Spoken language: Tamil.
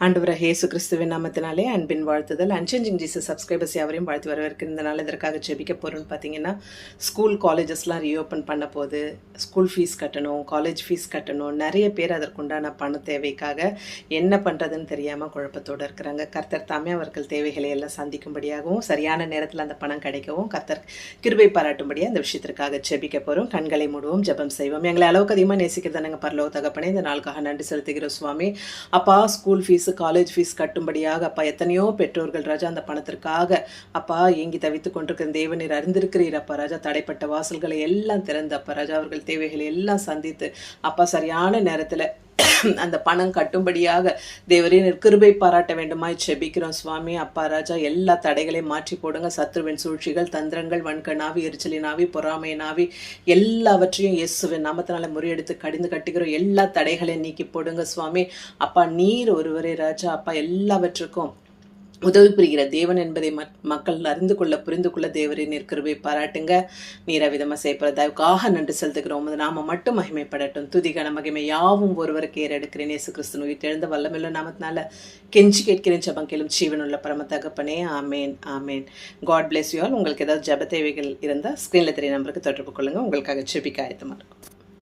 ஆண்டவராகிய இயேசு கிறிஸ்துவின் நாமத்தினாலே அன்பின் வாழ்த்துதல். அன்சேஞ்சிங் ஜீசஸ் சப்ஸ்கிரைபர்ஸ் யாவரையும் வாழ்த்து வரவேற்கிறதுனால இதற்காக ஜெபிக்க போகிறோன்னு பார்த்தீங்கன்னா, ஸ்கூல் காலேஜஸ்லாம் ரீஓப்பன் பண்ண போது ஸ்கூல் ஃபீஸ் கட்டணும், காலேஜ் ஃபீஸ் கட்டணும். நிறைய பேர் அதற்குண்டான பண தேவைக்காக என்ன பண்ணுறதுன்னு தெரியாமல் குழப்பத்தோடு இருக்கிறாங்க. கர்த்தர் தாமே அவர்கள் தேவைகளை எல்லாம் சந்திக்கும்படியாகவும் சரியான நேரத்தில் அந்த பணம் கிடைக்கவும் கர்த்தர் கிருபை பாராட்டும்படியாக அந்த விஷயத்திற்காக ஜெபிக்க போகிறோம். கண்களை மூடுவோம், ஜெபம் செய்வோம். எங்களை அளவுக்கு அதிகமாக நேசிக்கிறதானங்க பரலோக தகப்பனே, இந்த நாளுக்காக நன்றி செலுத்துகிறோம் சுவாமி. அப்பா, ஸ்கூல் ஃபீஸ் காலேஜ் ஃபீஸ் கட்டும்படியாக அப்பா எத்தனையோ பெற்றோர்கள் ராஜா அந்த பணத்திற்காக அப்பா ஏங்கி தவித்து கொண்டிருக்கிற தேவநீர் அறிந்திருக்கிறீர் அப்பா ராஜா. தடைப்பட்ட வாசல்களை எல்லாம் திறந்து அப்பா ராஜா அவர்கள் தேவைகளை எல்லாம் சந்தித்து அப்பா சரியான நேரத்தில் அந்த பணம் கட்டும்படியாக தேவரே கிருபை பாராட்ட வேண்டுமாய் செபிக்கிறோம் சுவாமி. அப்பா ராஜா எல்லா தடைகளையும் மாற்றி போடுங்க. சத்ருவின் சூழ்ச்சிகள், தந்திரங்கள், வன்கணாவி, எரிச்சலினாவி, பொறாமையினாவி எல்லாவற்றையும் இயேசுவின் நாமத்தினால முறியெடுத்து கடிந்து கட்டுகிறோம். எல்லா தடைகளையும் நீக்கி போடுங்க சுவாமி. அப்பா நீர் ஒருவரே ராஜா அப்பா எல்லாவற்றுக்கும் உதவி புரிகிற தேவன் என்பதை மக்கள் அறிந்து கொள்ள புரிந்து கொள்ள தேவரே நீர் கிருபை பாராட்டுங்க. நீர் அவ்விதமாக செய்யப்படுறதாவுக்காக நன்றி செலுத்துகிறோம். நாம மட்டும் மகிமைப்படட்டும். துதிகான மகிமை யாவும் ஒருவருக்கு ஏறெடுக்கிறேன். இயேசு கிறிஸ்து உயிர்த்தெழுந்த வல்லமையுள்ள நாமத்தினால கெஞ்சி கேட்கிறேன் ஜெபம் கேளும் ஜீவனுள்ள பரம தகப்பனே. ஆமேன் ஆமேன். God bless you all. உங்களுக்கு ஏதாவது ஜெப தேவைகள் இருந்தால் ஸ்க்ரீனில் தெரிய நம்பருக்கு தொடர்பு கொள்ளுங்கள். உங்களுக்காக ஜெபிக்க ஆயத்தமாக இருக்கும்.